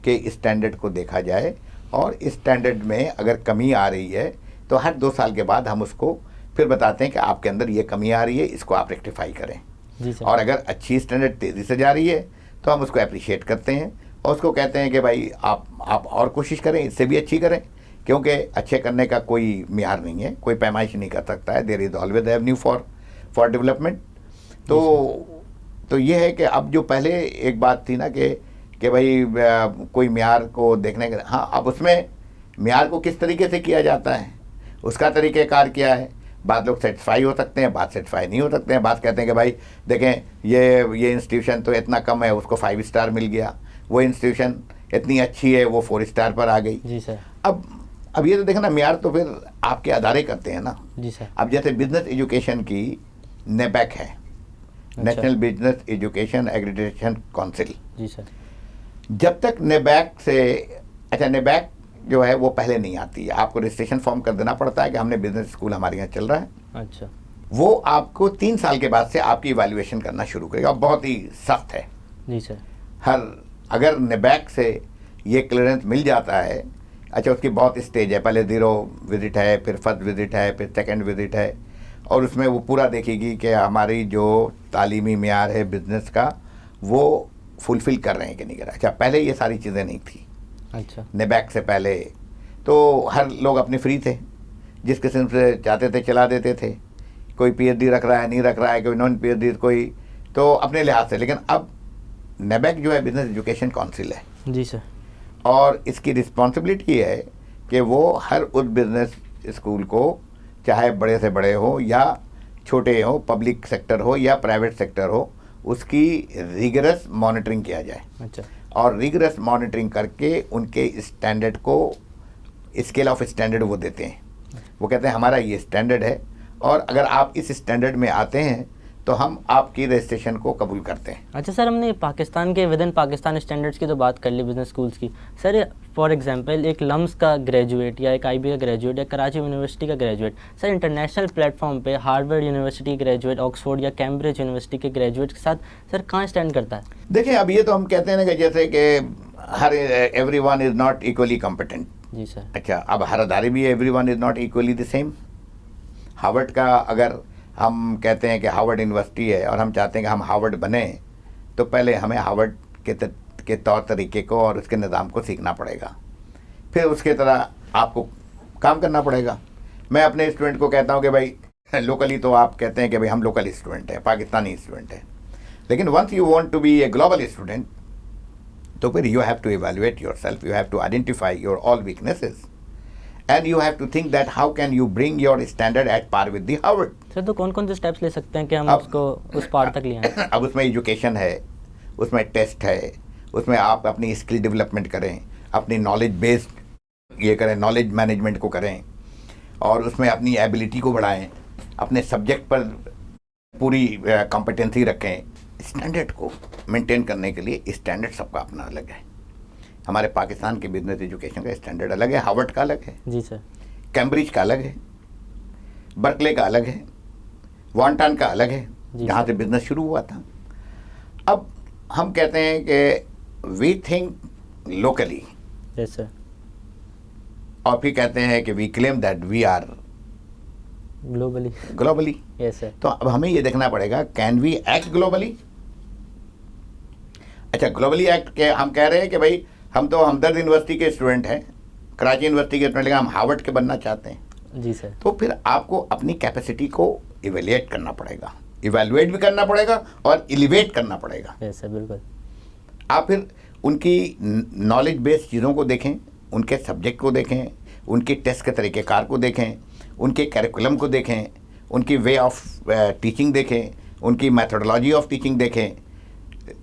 कि स्टैंडर्ड को देखा जाए, और इस स्टैंडर्ड में अगर कमी आ रही है तो हर 2 साल के बाद हम उसको फिर बताते हैं कि आपके अंदर ये कमी आ रही है, इसको आप रेक्टिफाई करें। जी सर। और अगर अच्छी स्टैंडर्ड तेज़ी से जा रही है तो हम उसको अप्रिशिएट करते हैं, और उसको कहते हैं कि भाई आप और कोशिश करें, इससे भी अच्छी करें, क्योंकि अच्छे करने का कोई मियार नहीं है, कोई पैमाइश नहीं कर सकता है। There is always avenue for development. तो ये है कि अब जो पहले एक बात थी ना कि भाई कोई मियार को देखने का, हाँ, अब उसमें मियार को किस तरीके से किया जाता है, उसका तरीक़ेकार क्या है। बाद लोग सेटिस्फाई हो सकते हैं, बाद सेटिस्फाई नहीं हो सकते हैं। बात कहते हैं कि भाई देखें ये इंस्टीट्यूशन तो इतना कम है, उसको 5 स्टार मिल गया, वो इंस्टीट्यूशन इतनी अच्छी है, वो 4 स्टार पर आ गई। जी सर। अब ये तो देखें ना, मियार तो फिर आपके अदारे करते हैं ना। जी सर। अब जैसे बिजनेस एजुकेशन की नेबैक है, national business education accreditation council. जी सर। जब तक नेबैक से, अच्छा, नेबैक जो है वो पहले नहीं आती है, आपको रजिस्ट्रेशन फॉर्म कर देना पड़ता है कि हमने बिजनेस स्कूल हमारे यहाँ चल रहा है। अच्छा। वो आपको 3 साल के बाद से आपकी इवैल्यूएशन करना शुरू करेगा, और बहुत ही सख्त है। जी सर। अगर नेबैक से ये क्लियरेंस मिल जाता है, अच्छा, उसकी बहुत स्टेज है, पहले 0 विजिट है, फिर फर्स्ट विजिट है, फिर सेकंड विजिट है, और उसमें वो पूरा देखेगी कि हमारी जो तालीमी मियार है बिज़नेस का वो फुलफ़िल कर रहे हैं कि नहीं कर रहे। अच्छा, पहले ये सारी चीज़ें नहीं थी। अच्छा। नेबैक से पहले तो हर लोग अपने फ्री थे, जिस किस्म से चाहते थे चला देते थे, कोई PhD रख रहा है, नहीं रख रहा है, कोई नॉन PhD, कोई तो अपने लिहाज से। लेकिन अब नेबैक जो है बिजनेस एजुकेशन काउंसिल है। जी सर। और इसकी रिस्पॉन्सिबिलिटी है कि वो हर उस बिज़नेस स्कूल को, चाहे बड़े से बड़े हो या छोटे हो, पब्लिक सेक्टर हो या प्राइवेट सेक्टर हो, उसकी रिगरस मॉनिटरिंग किया जाए। अच्छा। और रिगरस मॉनिटरिंग करके उनके स्टैंडर्ड को, स्केल ऑफ स्टैंडर्ड वो देते हैं। वो कहते हैं हमारा ये स्टैंडर्ड है, और अगर आप इस स्टैंडर्ड में आते हैं तो हम आपकी रजिस्ट्रेशन को कबूल करते हैं। अच्छा सर, हमने पाकिस्तान के विद इन पाकिस्तान स्टैंडर्ड्स की तो बात कर ली बिजनेस स्कूल्स की। सर फॉर एग्जांपल एक लम्स का ग्रेजुएट या एक आईबी का ग्रेजुएट या कराची यूनिवर्सिटी का ग्रेजुएट सर इंटरनेशनल प्लेटफॉर्म पे हार्वर्ड यूनिवर्सिटी ग्रेजुएट, ऑक्सफोर्ड या कैम्ब्रिज यूनिवर्सिटी के ग्रेजुएट के साथ सर कहाँ स्टैंड करता है? देखिए, अब ये तो हम कहते हैं ना कि जैसे कि हर everyone is not equally competent. जी सर। अच्छा, अब हर अदारे भी everyone is not equally the same. Harvard का अगर हम कहते हैं कि हार्वर्ड यूनिवर्सिटी है और हम चाहते हैं कि हम हार्वर्ड बने, तो पहले हमें हार्वर्ड के तौर तरीके को और उसके निज़ाम को सीखना पड़ेगा, फिर उसके तरह आपको काम करना पड़ेगा। मैं अपने स्टूडेंट को कहता हूँ कि भाई लोकली तो आप कहते हैं कि भाई हम लोकल स्टूडेंट हैं, पाकिस्तानी स्टूडेंट हैं, लेकिन once you want to be a global student, तो फिर you have to evaluate yourself, you have to identify your all weaknesses and you have to think that how can you bring your standard at par with the Harvard। Sir तो कौन कौन से steps ले सकते हैं कि हम उसको उस पार तक ले आएं? अब उसमें एजुकेशन है, उसमें टेस्ट है, उसमें आप अपनी स्किल डेवलपमेंट करें, अपनी नॉलेज बेस्ड ये करें, नॉलेज मैनेजमेंट को करें, और उसमें अपनी एबिलिटी को बढ़ाएं, अपने सब्जेक्ट पर पूरी कॉम्पिटेंसी रखें। स्टैंडर्ड को मेंटेन करने के लिए स्टैंडर्ड सबका अपना अलग है। हमारे पाकिस्तान के बिजनेस एजुकेशन का स्टैंडर्ड अलग है, हार्वर्ड का अलग है, जी सर, कैम्ब्रिज का अलग है, बर्कले का अलग है, वॉन्टान का अलग है, जहाँ से बिजनेस शुरू हुआ था। अब हम कहते हैं कि we think locally, yes sir, और फिर कहते हैं कि we claim that we are globally. Yes sir. तो अब हमें ये देखना पड़ेगा, कैन वी एक्ट ग्लोबली? अच्छा, ग्लोबली एक्ट के हम कह रहे हैं कि भाई हम तो हमदर्द यूनिवर्सिटी के स्टूडेंट हैं, कराची यूनिवर्सिटी के स्टूडेंट, लेकिन हम हार्वर्ड के बनना चाहते हैं। जी सर। तो फिर आपको अपनी कैपेसिटी को इवेल्युएट करना पड़ेगा, इवेल्युएट भी करना पड़ेगा और एलिवेट करना पड़ेगा। यस सर, बिल्कुल। आप फिर उनकी नॉलेज बेस्ड चीज़ों को देखें, उनके सब्जेक्ट को देखें, उनके टेस्ट के तरीक़ेकार को देखें, उनके कैरिकुलम को देखें, उनकी वे ऑफ टीचिंग देखें, उनकी मैथडोलॉजी ऑफ टीचिंग देखें।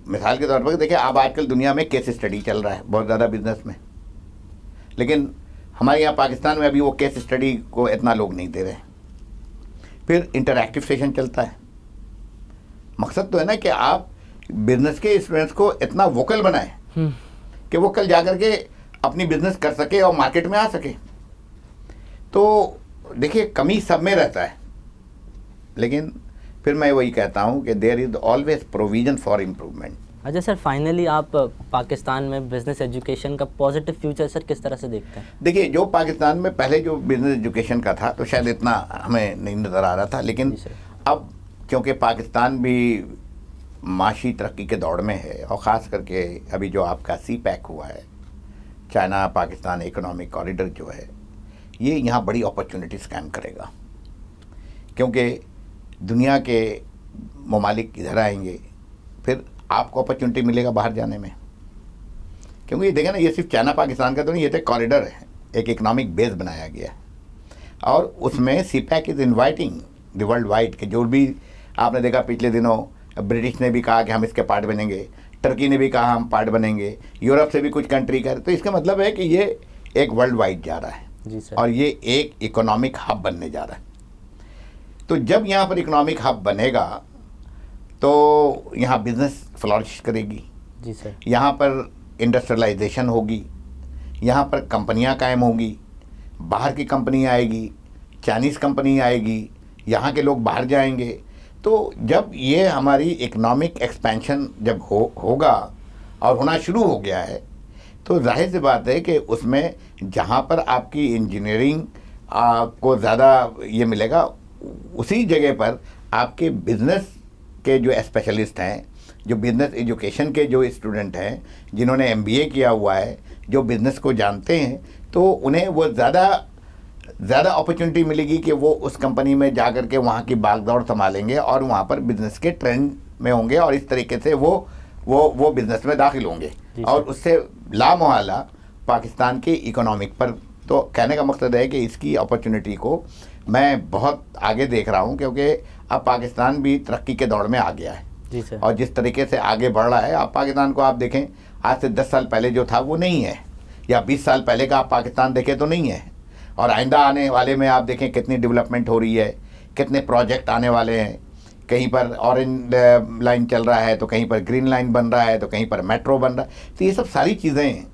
मिसाल के तौर पर देखिए, अब आजकल दुनिया में केस स्टडी चल रहा है बहुत ज़्यादा बिजनेस में, लेकिन हमारे यहाँ पाकिस्तान में अभी वो केस स्टडी को इतना लोग नहीं दे रहे। फिर इंटरैक्टिव सेशन चलता है। मकसद तो है ना कि आप बिजनेस के स्टूडेंट्स को इतना वोकल बनाएं कि वो कल जा कर के अपनी बिजनेस कर सके और मार्केट में आ सके। तो देखिए, कमी सब में रहता है, लेकिन फिर मैं वही कहता हूँ कि there is always provision for improvement. अच्छा सर, फाइनली आप पाकिस्तान में बिजनेस एजुकेशन का पॉजिटिव फ्यूचर सर किस तरह से देखते हैं? देखिए, जो पाकिस्तान में पहले जो बिजनेस एजुकेशन का था तो शायद इतना हमें नहीं नज़र आ रहा था, लेकिन अब क्योंकि पाकिस्तान भी माशी तरक्की के दौड़ में है, और ख़ास करके अभी जो आपका CPEC हुआ है, चाइना पाकिस्तान इकोनॉमिक कॉरिडोर जो है, ये यहाँ बड़ी अपॉर्चुनिटीज़ कायम करेगा, क्योंकि दुनिया के ममालिक इधर आएंगे, फिर आपको अपॉर्चुनिटी मिलेगा बाहर जाने में। क्योंकि ये देखें ना, ये सिर्फ चाइना पाकिस्तान का तो नहीं, ये तो कॉरिडोर है, एक इकोनॉमिक बेस बनाया गया है, और उसमें CPEC is inviting the world wide के जो भी आपने देखा पिछले दिनों ब्रिटिश ने भी कहा कि हम इसके पार्ट बनेंगे, टर्की ने भी कहा हम पार्ट बनेंगे, यूरोप से भी कुछ कंट्री कर, तो इसका मतलब है कि ये एक वर्ल्ड वाइड जा रहा है। जी सर। और ये एक इकोनॉमिक हब बनने जा रहा है। तो जब यहाँ पर इकोनॉमिक हब बनेगा तो यहाँ बिजनेस फ्लॉरिश करेगी। जी सर। यहाँ पर इंडस्ट्रियलाइजेशन होगी, यहाँ पर कंपनियाँ कायम होगी, बाहर की कंपनी आएगी, चाइनीज़ कंपनी आएगी, यहाँ के लोग बाहर जाएंगे। तो जब ये हमारी इकोनॉमिक एक्सपेंशन जब होगा और होना शुरू हो गया है, तो जाहिर सी बात है कि उसमें जहाँ पर आपकी इंजीनियरिंग को ज़्यादा ये मिलेगा, उसी जगह पर आपके बिज़नेस के जो स्पेशलिस्ट हैं, जो बिज़नेस एजुकेशन के जो स्टूडेंट हैं, जिन्होंने MBA किया हुआ है, जो बिज़नेस को जानते हैं, तो उन्हें वो ज़्यादा अपॉर्चुनिटी मिलेगी कि वो उस कंपनी में जा कर के वहाँ की भागदौड़ संभालेंगे और वहाँ पर बिज़नेस के ट्रेंड में होंगे, और इस तरीके से वो बिज़नेस में दाखिल होंगे, और उससे लामोहल्ला पाकिस्तान के इकोनॉमिक पर। तो कहने का मकसद है कि इसकी अपॉर्चुनिटी को मैं बहुत आगे देख रहा हूँ, क्योंकि अब पाकिस्तान भी तरक्की के दौर में आ गया है। जी सर। और जिस तरीके से आगे बढ़ रहा है, आप पाकिस्तान को आप देखें, आज से 10 साल पहले जो था वो नहीं है, या 20 साल पहले का आप पाकिस्तान देखें तो नहीं है। और आइंदा आने वाले में आप देखें कितनी डेवलपमेंट हो रही है, कितने प्रोजेक्ट आने वाले हैं, कहीं पर ऑरेंज लाइन चल रहा है, तो कहीं पर ग्रीन लाइन बन रहा है, तो कहीं पर मेट्रो बन रहा है। तो ये सब सारी चीज़ें हैं,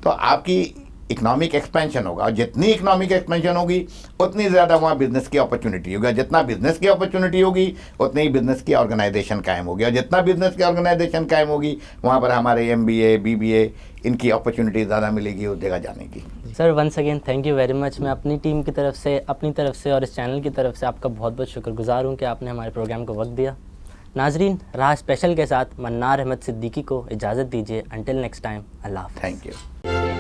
तो आपकी इकोनॉमिक एक्सपेंशन होगा, और जितनी इकोनॉमिक एक्सपेंशन होगी उतनी ज़्यादा वहाँ बिज़नेस की अपॉर्चुनिटी होगी, जितना बिज़नेस की अपॉर्चुनिटी होगी उतनी ही बिज़नेस की ऑर्गेनाइजेशन कायम होगी, और जितना बिज़नेस की ऑर्गेनाइजेशन कायम होगी वहाँ पर हमारे MBA BBA इनकी अपॉर्चुनिटी ज़्यादा मिलेगी उस जगह जाने की। Sir once again thank you very much. मैं अपनी टीम की तरफ से, अपनी तरफ से और इस चैनल की तरफ से आपका बहुत बहुत शुक्रगुजार हूँ कि आपने हमारे प्रोग्राम को वक्त दिया। नाजरीन, राह स्पेशल के साथ मन्नार अहमद सिद्दीकी को इजाज़त दीजिए। अंटिल नेक्स्ट टाइम, अल्लाह हाफ़िज़। Thank you.